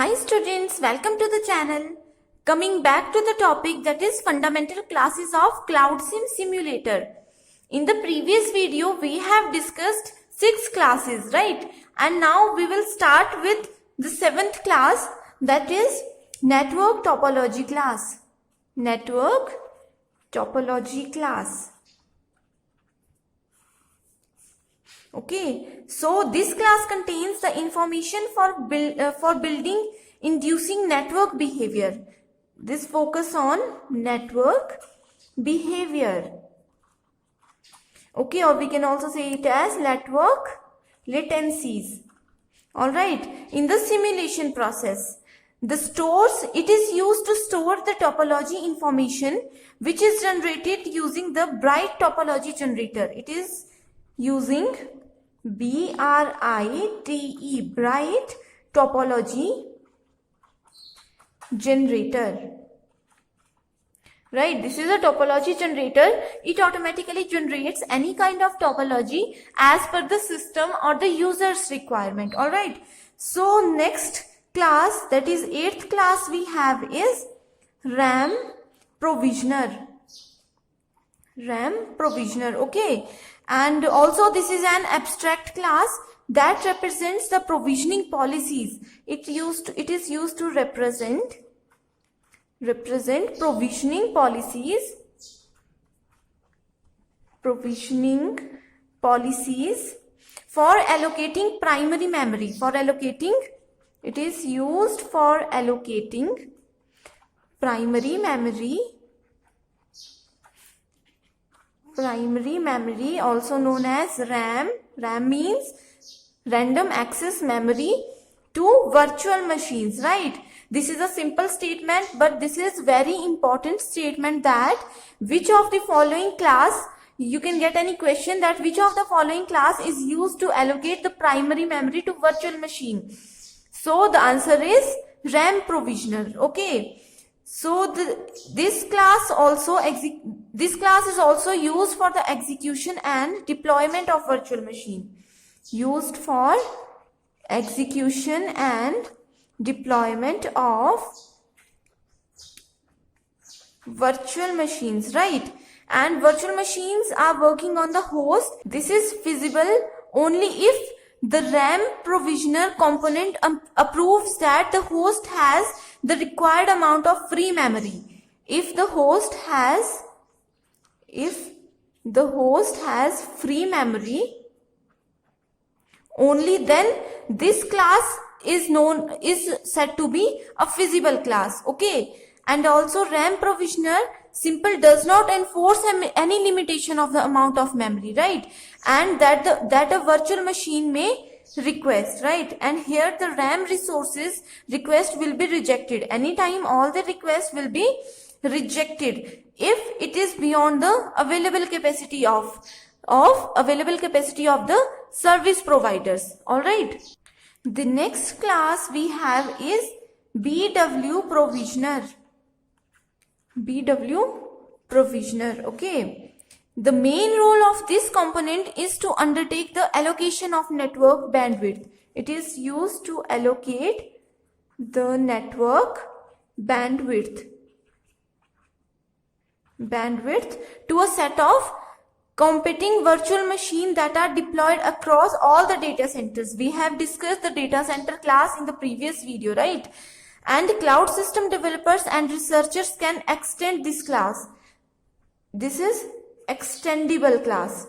Hi students, welcome to the channel. Coming back to the topic, that is fundamental classes of CloudSim simulator. In the previous video we have discussed 6 classes, right? And now we will start with the 7th class, that is network topology class. Network topology class. Okay, so this class contains the information for building inducing network behavior. This focus on network behavior. Okay, or we can also say it as network latencies. Alright, in the simulation process, it is used to store the topology information which is generated using the bright topology generator. It is using BRITE, bright topology generator. Right, this is a topology generator. It automatically generates any kind of topology as per the system or the user's requirement. Alright, so next class, that is 8th class we have is RAM provisioner. RAM provisioner, okay. And also this is an abstract class that represents the provisioning policies. It is used to represent provisioning policies. Provisioning policies for allocating primary memory. It is used for allocating primary memory, also known as RAM. RAM means random access memory to virtual machines, right? This is a simple statement, but this is very important statement that which of the following class, you can get any question that which of the following class is used to allocate the primary memory to virtual machine. So the answer is RAM provisioner, okay. So this class is also used for the execution and deployment of virtual machine. Used for execution and deployment of virtual machines, right? And virtual machines are working on the host. This is feasible only if the RAM provisioner component approves that the host has the required amount of free memory. If the host has free memory, only then this class is said to be a feasible class, okay. And also RAM provisioner simple does not enforce any limitation of the amount of memory, right? And that a virtual machine may request, right? And here the RAM resources request will be rejected. Anytime all the requests will be rejected if it is beyond the available capacity of the service providers. All right. The next class we have is BW provisioner, okay. The main role of this component is to undertake the allocation of network bandwidth. It is used to allocate the network bandwidth to a set of competing virtual machines that are deployed across all the data centers. We have discussed the data center class in the previous video, right? And cloud system developers and researchers can extend this class. This is extendable class.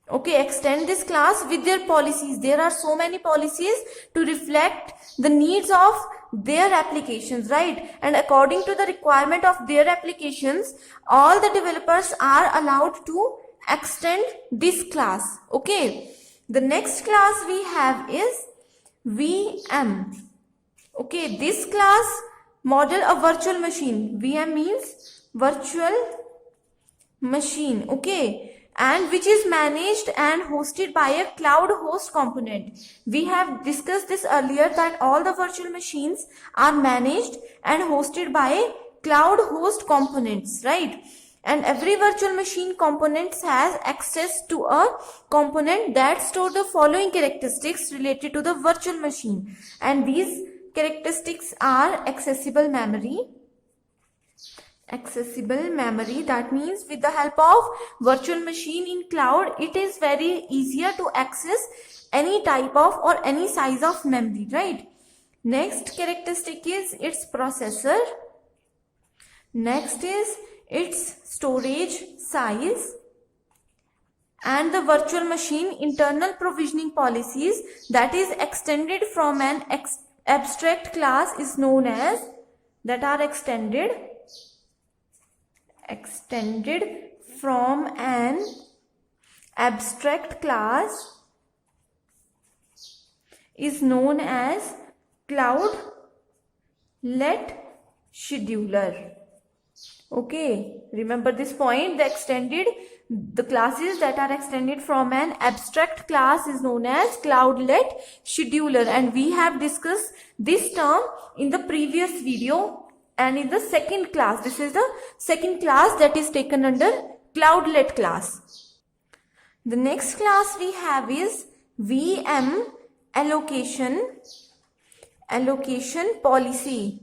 Okay, extend this class with their policies. There are so many policies to reflect the needs of their applications, right? And according to the requirement of their applications, all the developers are allowed to extend this class, okay. The next class we have is VM. Okay, this class model a virtual machine. VM means virtual machine, okay, and which is managed and hosted by a cloud host component. We have discussed this earlier that all the virtual machines are managed and hosted by cloud host components, right? And every virtual machine component has access to a component that store the following characteristics related to the virtual machine, and these characteristics are accessible memory. Accessible memory, that means with the help of virtual machine in cloud, it is very easier to access any type of or any size of memory, right? Next characteristic is its processor. Next is its storage size. And the virtual machine internal provisioning policies that is extended from an abstract class is known as, that are extended from an abstract class is known as cloudlet scheduler. Okay, remember this point. The classes that are extended from an abstract class is known as cloudlet scheduler, and we have discussed this term in the previous video and in the second class. This is the second class that is taken under cloudlet class. The next class we have is VM allocation policy.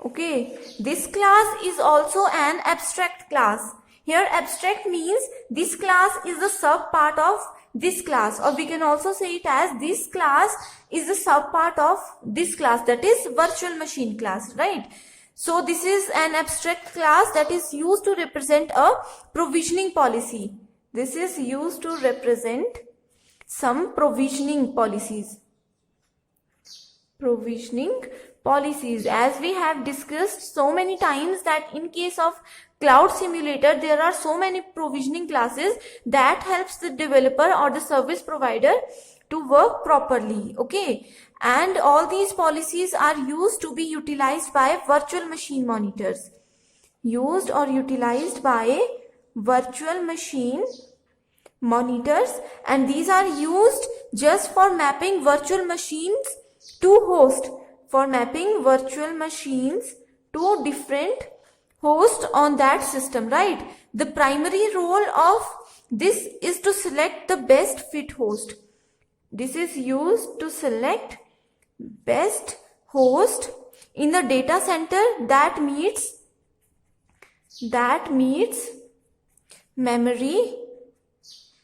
Okay, this class is also an abstract class. Here abstract means this class is the sub part of this class, or we can also say it as this class is the sub part of this class, that is virtual machine class, right? So this is an abstract class that is used to represent a provisioning policy. This is used to represent some provisioning policies. As we have discussed so many times that in case of cloud simulator, there are so many provisioning classes that helps the developer or the service provider to work properly. Okay, and all these policies are used to be utilized by virtual machine monitors. Used or utilized by virtual machine monitors, and these are used just for mapping virtual machines to host, for mapping virtual machines to different hosts on that system, right? The primary role of this is to select the best fit host. This is used to select best host in the data center that meets memory,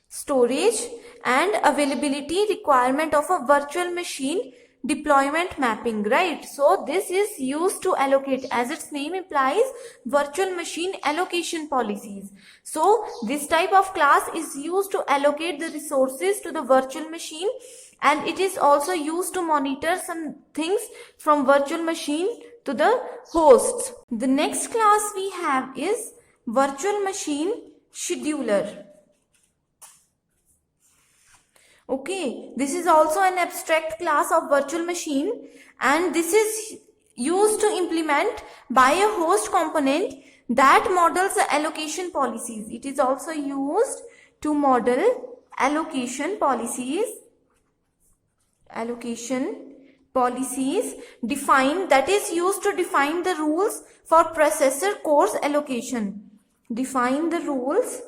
storage and availability requirement of a virtual machine deployment mapping, right? So this is used to allocate, as its name implies, virtual machine allocation policies. So this type of class is used to allocate the resources to the virtual machine, and it is also used to monitor some things from virtual machine to the hosts. The next class we have is virtual machine scheduler. Okay, this is also an abstract class of virtual machine, and this is used to implement by a host component that models the allocation policies. It is also used to model allocation policies define, that is used to define the rules for processor cores allocation. Define the rules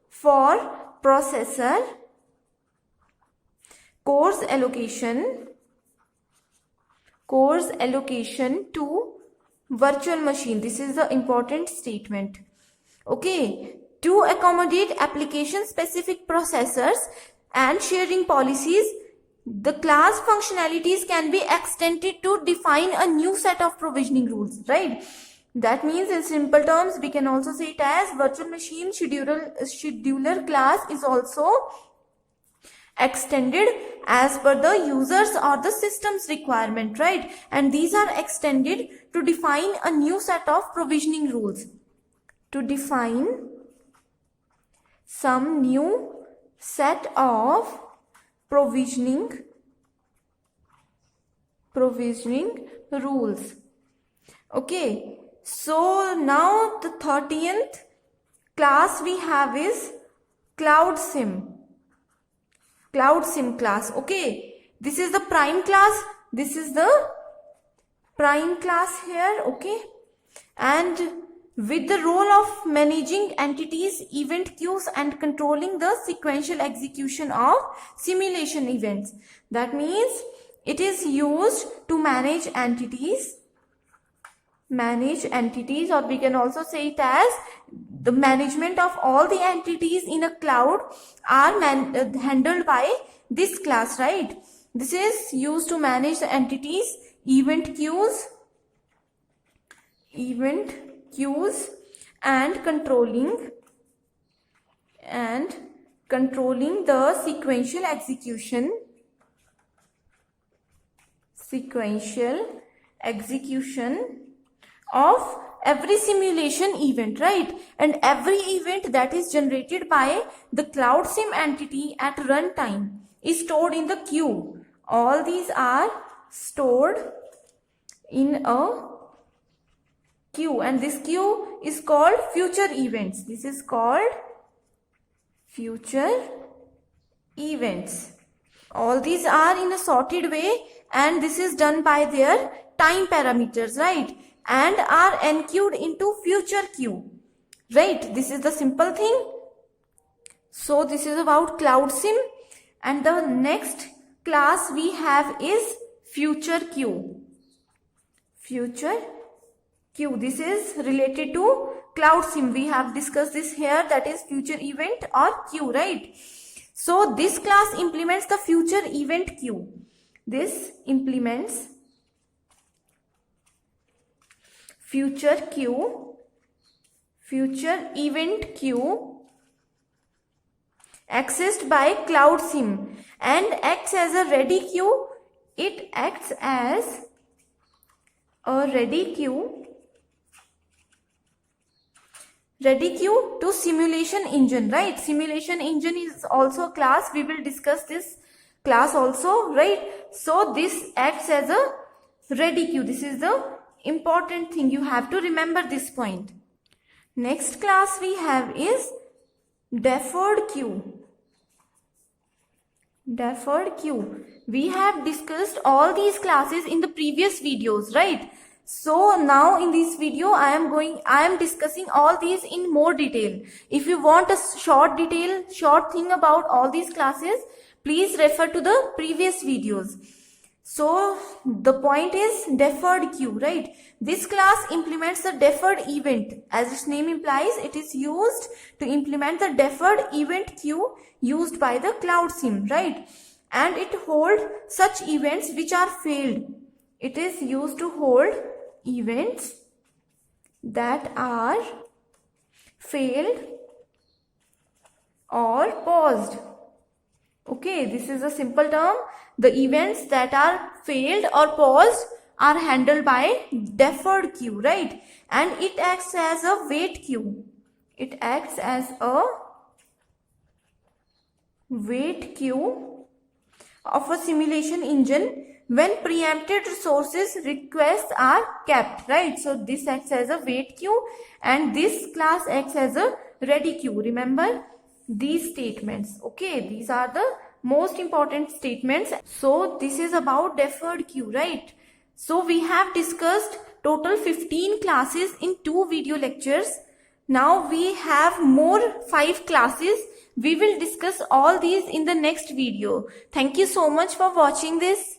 for processor cores allocation to virtual machine. This is the important statement. Okay, to accommodate application specific processors and sharing policies, the class functionalities can be extended to define a new set of provisioning rules, right? That means in simple terms, we can also say it as virtual machine scheduler class is also extended as per the users or the system's requirement, right? And these are extended to define a new set of provisioning rules. To define some new set of provisioning rules. Okay. So now the 13th class we have is Cloud Sim class. Okay, this is the prime class. This is the prime class here. Okay, and with the role of managing entities, event queues, and controlling the sequential execution of simulation events. That means it is used to manage entities, or we can also say it as the management of all the entities in a cloud are handled by this class, right? This is used to manage the entities, event queues, and controlling the sequential execution of every simulation event, right? And every event that is generated by the Cloud SIM entity at runtime is stored in the queue. All these are stored in a queue, and this queue is called future events. This is called future events. All these are in a sorted way, and this is done by their time parameters, right? And are enqueued into future queue, right? This is the simple thing. So this is about Cloud SIM, and the next class we have is future queue. This is related to Cloud SIM. We have discussed this here, that is future event or queue, right? So this class implements the future event queue. This implements future event queue accessed by Cloud SIM and acts as a ready queue. It acts as a ready queue to simulation engine, right? Simulation engine is also a class. We will discuss this class also, right? So this acts as a ready queue. This is the important thing. You have to remember this point. Next class we have is deferred queue. We have discussed all these classes in the previous videos, right? So now in this video I am discussing all these in more detail. If you want a short thing about all these classes, please refer to the previous videos. So the point is deferred queue, right? This class implements the deferred event. As its name implies, it is used to implement the deferred event queue used by the Cloud SIM, right? And it holds such events which are failed. It is used to hold events that are failed or paused. Okay, this is a simple term. The events that are failed or paused are handled by deferred queue, right? And it acts as a wait queue. It acts as a wait queue of a simulation engine when preempted resources requests are kept, right? So this acts as a wait queue, and this class acts as a ready queue. Remember these statements, okay? These are the most important statements. So this is about deferred queue, right? So we have discussed total 15 classes in 2 video lectures. Now we have more 5 classes. We will discuss all these in the next video. Thank you so much for watching this.